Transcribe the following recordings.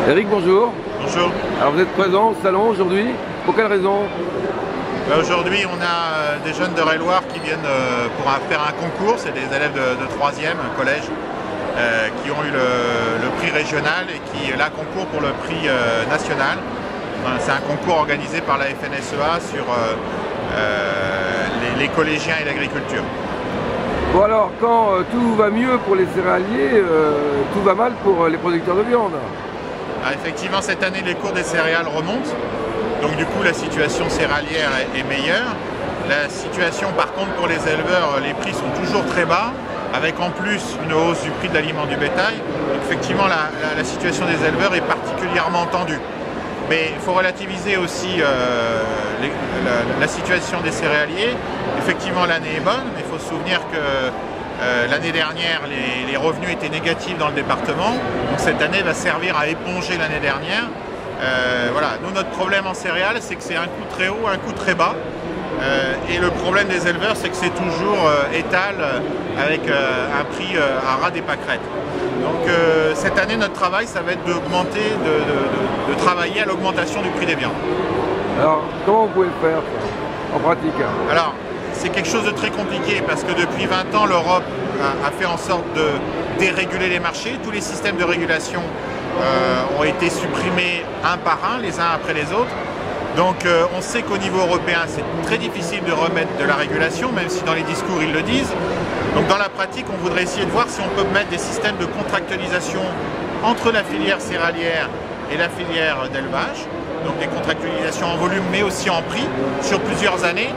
Eric, bonjour. Bonjour. Alors vous êtes présent au salon aujourd'hui, pour quelle raison? Aujourd'hui on a des jeunes de Réloir qui viennent pour faire un concours, c'est des élèves de 3e, un collège, qui ont eu le prix régional et qui là concourent pour le prix national. C'est un concours organisé par la FNSEA sur les collégiens et l'agriculture. Bon alors, quand tout va mieux pour les céréaliers, tout va mal pour les producteurs de viande. Ah, effectivement, cette année, les cours des céréales remontent. Donc du coup, la situation céréalière est meilleure. La situation, par contre, pour les éleveurs, les prix sont toujours très bas, avec en plus une hausse du prix de l'aliment du bétail. Donc effectivement, la situation des éleveurs est particulièrement tendue. Mais il faut relativiser aussi la situation des céréaliers. Effectivement, l'année est bonne, mais il faut se souvenir que l'année dernière, les revenus étaient négatifs dans le département. Donc cette année va servir à éponger l'année dernière. Voilà. Nous, notre problème en céréales, c'est que c'est un coût très haut, un coût très bas. Et le problème des éleveurs, c'est que c'est toujours étal avec un prix à ras des pâquerettes. Donc cette année, notre travail, ça va être d'augmenter, de travailler à l'augmentation du prix des viandes. Alors, comment vous pouvez le faire en pratique? Alors, c'est quelque chose de très compliqué parce que depuis 20 ans, l'Europe a fait en sorte de déréguler les marchés. Tous les systèmes de régulation ont été supprimés un par un, les uns après les autres. Donc on sait qu'au niveau européen, c'est très difficile de remettre de la régulation, même si dans les discours ils le disent. Donc dans la pratique, on voudrait essayer de voir si on peut mettre des systèmes de contractualisation entre la filière céréalière et la filière d'élevage. Donc des contractualisations en volume, mais aussi en prix, sur plusieurs années.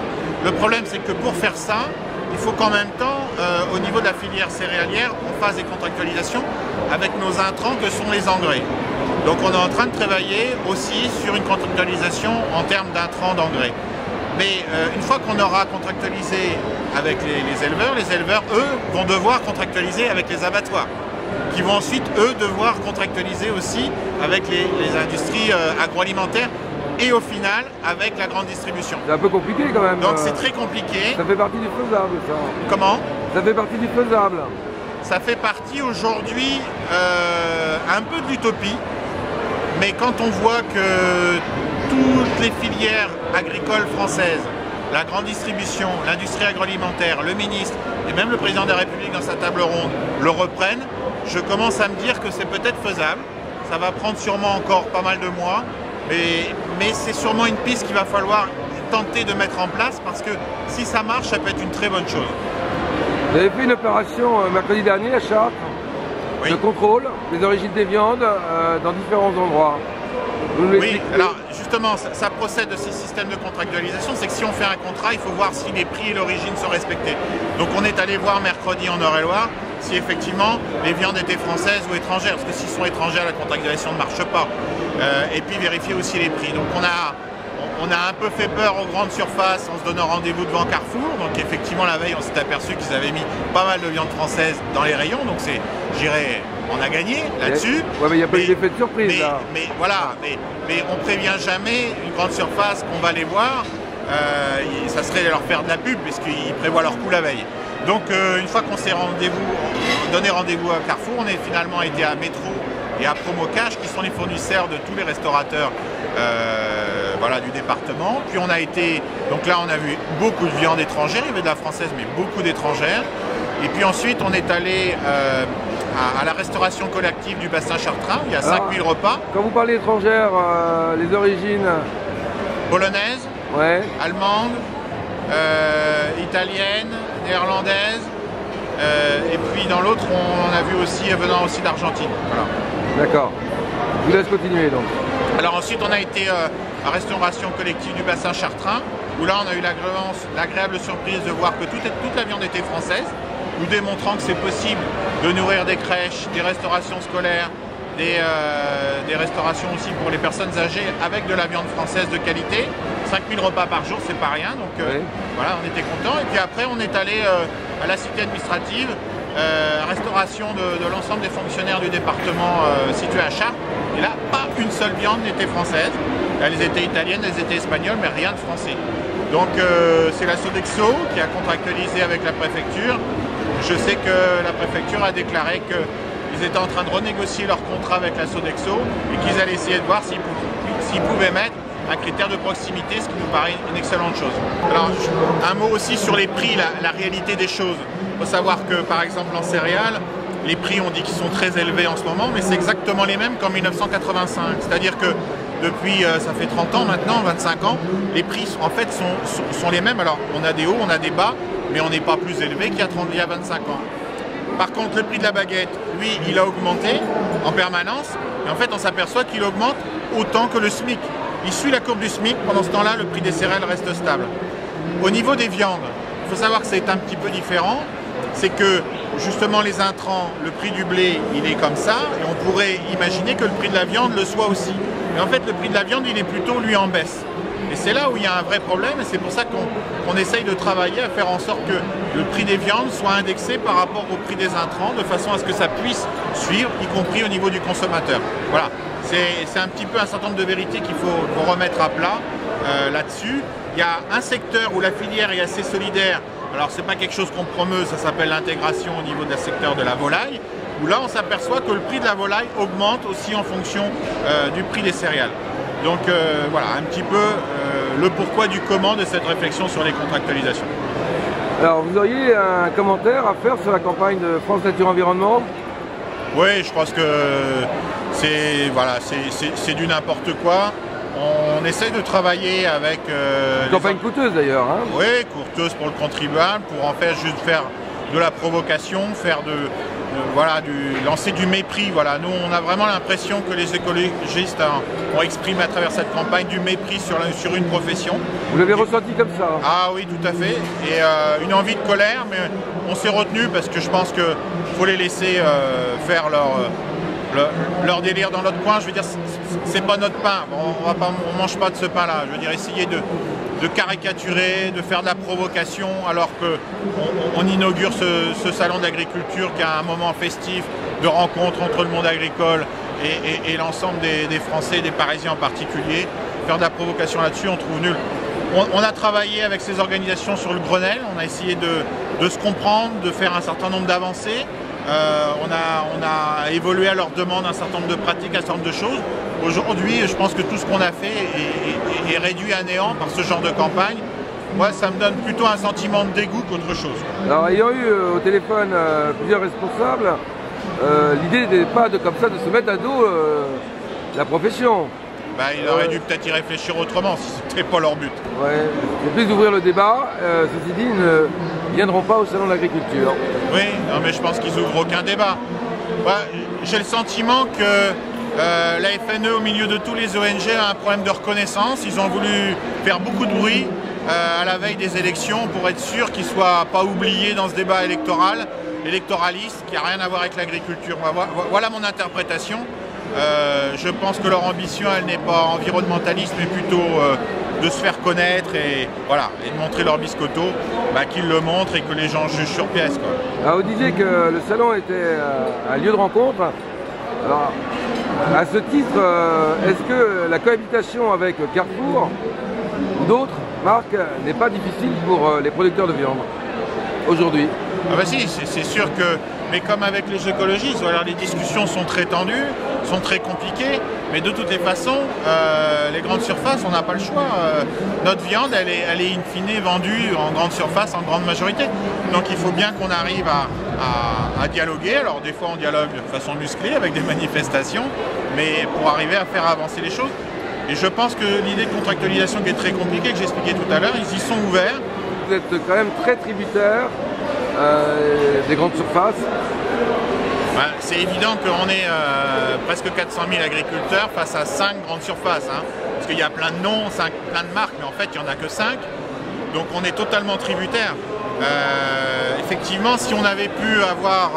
Le problème, c'est que pour faire ça, il faut qu'en même temps, au niveau de la filière céréalière, on fasse des contractualisations avec nos intrants que sont les engrais. Donc on est en train de travailler aussi sur une contractualisation en termes d'intrants d'engrais. Mais une fois qu'on aura contractualisé avec les éleveurs, eux, vont devoir contractualiser avec les abattoirs, qui vont ensuite, eux, devoir contractualiser aussi avec les industries agroalimentaires et au final avec la grande distribution. C'est un peu compliqué quand même. Donc c'est très compliqué. Ça fait partie du faisable, ça. Comment? Ça fait partie du faisable. Ça fait partie aujourd'hui un peu de l'utopie. Mais quand on voit que toutes les filières agricoles françaises, la grande distribution, l'industrie agroalimentaire, le ministre et même le président de la République dans sa table ronde le reprennent, je commence à me dire que c'est peut-être faisable. Ça va prendre sûrement encore pas mal de mois, mais c'est sûrement une piste qu'il va falloir tenter de mettre en place parce que si ça marche, ça peut être une très bonne chose. Vous avez fait une opération mercredi dernier à Chartres. Oui. De contrôle des origines des viandes dans différents endroits. Oui, alors justement, ça procède de ces systèmes de contractualisation, c'est que si on fait un contrat, il faut voir si les prix et l'origine sont respectés. Donc on est allé voir mercredi en Eure-et-Loire si effectivement les viandes étaient françaises ou étrangères, parce que s'ils sont étrangères, la contractualisation ne marche pas. Et puis vérifier aussi les prix. Donc on a un peu fait peur aux grandes surfaces en se donnant rendez-vous devant Carrefour. Donc effectivement la veille on s'est aperçu qu'ils avaient mis pas mal de viande française dans les rayons. Donc on a gagné là-dessus. Ouais, mais il n'y a pas eu d'effet de surprise là. Mais voilà, mais on prévient jamais une grande surface qu'on va les voir. Ça serait leur faire de la pub puisqu'ils prévoient leur coup la veille. Donc une fois qu'on s'est donné rendez-vous à Carrefour, on est finalement été à Métro et à Promocash qui sont les fournisseurs de tous les restaurateurs voilà, du département. Puis on a été, donc là on a vu beaucoup de viande étrangère, il y avait de la française mais beaucoup d'étrangères. Et puis ensuite on est allé à la restauration collective du bassin chartrain, il y a 5000 repas. Quand vous parlez étrangère, les origines polonaises, ouais. Allemandes, italiennes, néerlandaises. Et puis dans l'autre, on a vu aussi venant aussi d'Argentine. Voilà. D'accord. Je vous laisse continuer donc. Alors ensuite, on a été à restauration collective du bassin chartrain, où là, on a eu l'agréable surprise de voir que toute la viande était française, nous démontrant que c'est possible de nourrir des crèches, des restaurations scolaires, des restaurations aussi pour les personnes âgées avec de la viande française de qualité. 5000 repas par jour, c'est pas rien, donc oui. Voilà, on était contents. Et puis après, on est allé à la cité administrative, restauration de l'ensemble des fonctionnaires du département situé à Chartres. Et là, pas une seule viande n'était française. Elles étaient italiennes, elles étaient espagnoles, mais rien de français. Donc c'est la Sodexo qui a contractualisé avec la préfecture. Je sais que la préfecture a déclaré que ils étaient en train de renégocier leur contrat avec la Sodexo et qu'ils allaient essayer de voir s'ils pouvaient mettre un critère de proximité, ce qui nous paraît une excellente chose. Alors, un mot aussi sur les prix, la réalité des choses. Il faut savoir que, par exemple, en céréales, les prix, on dit qu'ils sont très élevés en ce moment, mais c'est exactement les mêmes qu'en 1985. C'est-à-dire que depuis, ça fait 30 ans maintenant, 25 ans, les prix, en fait, sont les mêmes. Alors, on a des hauts, on a des bas, mais on n'est pas plus élevé qu'il y a 25 ans. Par contre, le prix de la baguette, lui, il a augmenté en permanence, et en fait, on s'aperçoit qu'il augmente autant que le SMIC. Il suit la courbe du SMIC, pendant ce temps-là, le prix des céréales reste stable. Au niveau des viandes, il faut savoir que c'est un petit peu différent, c'est que justement les intrants, le prix du blé, il est comme ça, et on pourrait imaginer que le prix de la viande le soit aussi. Mais en fait, le prix de la viande, il est plutôt, lui, en baisse. Et c'est là où il y a un vrai problème, et c'est pour ça qu'on essaye de travailler à faire en sorte que le prix des viandes soit indexé par rapport au prix des intrants, de façon à ce que ça puisse suivre, y compris au niveau du consommateur. Voilà, c'est un petit peu un certain nombre de vérités qu'il faut remettre à plat là-dessus. Il y a un secteur où la filière est assez solidaire. Alors, c'est pas quelque chose qu'on promeut, ça s'appelle l'intégration au niveau du secteur de la volaille, où là, on s'aperçoit que le prix de la volaille augmente aussi en fonction du prix des céréales. Donc voilà, un petit peu le pourquoi du comment de cette réflexion sur les contractualisations. Alors, vous auriez un commentaire à faire sur la campagne de France Nature Environnement? Oui, je pense que c'est voilà, c'est du n'importe quoi. On essaie de travailler avec... Une campagne coûteuse d'ailleurs. Hein. Oui, coûteuse pour le contribuable, pour en faire juste faire de la provocation, faire lancer du mépris. Voilà. Nous, on a vraiment l'impression que les écologistes ont exprimé à travers cette campagne du mépris sur une profession. Vous l'avez ressenti comme ça? Ah oui, tout à fait. Et une envie de colère, mais on s'est retenu parce que je pense qu'il faut les laisser faire leur délire dans notre coin. Je veux dire, c'est pas notre pain. On mange pas de ce pain-là. Je veux dire, essayer de caricaturer, de faire de la provocation, alors qu'on inaugure ce salon d'agriculture qui a un moment festif de rencontre entre le monde agricole et l'ensemble des Français, des Parisiens en particulier. Faire de la provocation là-dessus, on trouve nul. On a travaillé avec ces organisations sur le Grenelle. On a essayé de se comprendre, de faire un certain nombre d'avancées. On a évolué à leur demande un certain nombre de pratiques, un certain nombre de choses. Aujourd'hui, je pense que tout ce qu'on a fait est réduit à néant par ce genre de campagne. Moi, ça me donne plutôt un sentiment de dégoût qu'autre chose. Alors, ayant eu au téléphone plusieurs responsables, l'idée n'était pas comme ça de se mettre à dos la profession. Il aurait dû peut-être y réfléchir autrement si ce n'était pas leur but. Ouais, c'est plus d'ouvrir le débat. Ceci dit, ils ne viendront pas au salon de l'agriculture. Oui, non, mais je pense qu'ils n'ouvrent aucun débat. J'ai le sentiment que la FNE, au milieu de tous les ONG, a un problème de reconnaissance. Ils ont voulu faire beaucoup de bruit à la veille des élections pour être sûr qu'ils ne soient pas oubliés dans ce débat électoraliste qui n'a rien à voir avec l'agriculture. Voilà mon interprétation. Je pense que leur ambition, elle n'est pas environnementaliste, mais plutôt de se faire connaître et de montrer leur biscotto, qu'ils le montrent et que les gens jugent sur pièce. Alors, vous disiez que le salon était un lieu de rencontre. Alors, à ce titre, est-ce que la cohabitation avec Carrefour ou d'autres marques n'est pas difficile pour les producteurs de viande aujourd'hui? Si, c'est sûr que, mais comme avec les écologistes, les discussions sont très tendues, sont très compliquées, mais de toutes les façons, les grandes surfaces, on n'a pas le choix. Notre viande, elle est in fine vendue en grande surface, en grande majorité. Donc il faut bien qu'on arrive à dialoguer. Alors des fois on dialogue de façon musclée avec des manifestations, mais pour arriver à faire avancer les choses. Et je pense que l'idée de contractualisation qui est très compliquée, que j'expliquais tout à l'heure, ils y sont ouverts. Vous êtes quand même très tributaire des grandes surfaces. C'est évident qu'on est presque 400 000 agriculteurs face à 5 grandes surfaces. Parce qu'il y a plein de noms, plein de marques, mais en fait il n'y en a que 5. Donc on est totalement tributaire. Effectivement, si on avait pu avoir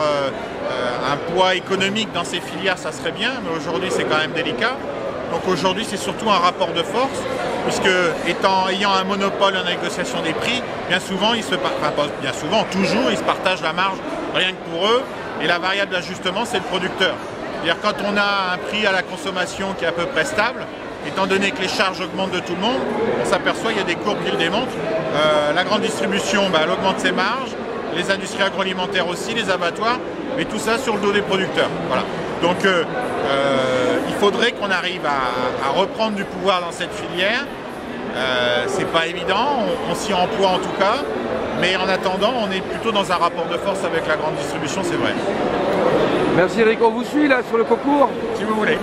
un poids économique dans ces filières, ça serait bien, mais aujourd'hui c'est quand même délicat. Donc aujourd'hui c'est surtout un rapport de force, puisque ayant un monopole en négociation des prix, bien souvent, toujours, ils se partagent la marge rien que pour eux, et la variable d'ajustement c'est le producteur. C'est-à-dire quand on a un prix à la consommation qui est à peu près stable, étant donné que les charges augmentent de tout le monde, on s'aperçoit qu'il y a des courbes qui le démontrent. La grande distribution, elle augmente ses marges, les industries agroalimentaires aussi, les abattoirs. mais tout ça sur le dos des producteurs. Voilà. Donc il faudrait qu'on arrive à reprendre du pouvoir dans cette filière. C'est pas évident, on s'y emploie en tout cas, mais en attendant, on est plutôt dans un rapport de force avec la grande distribution, c'est vrai. Merci Eric, on vous suit là sur le concours? Si vous voulez.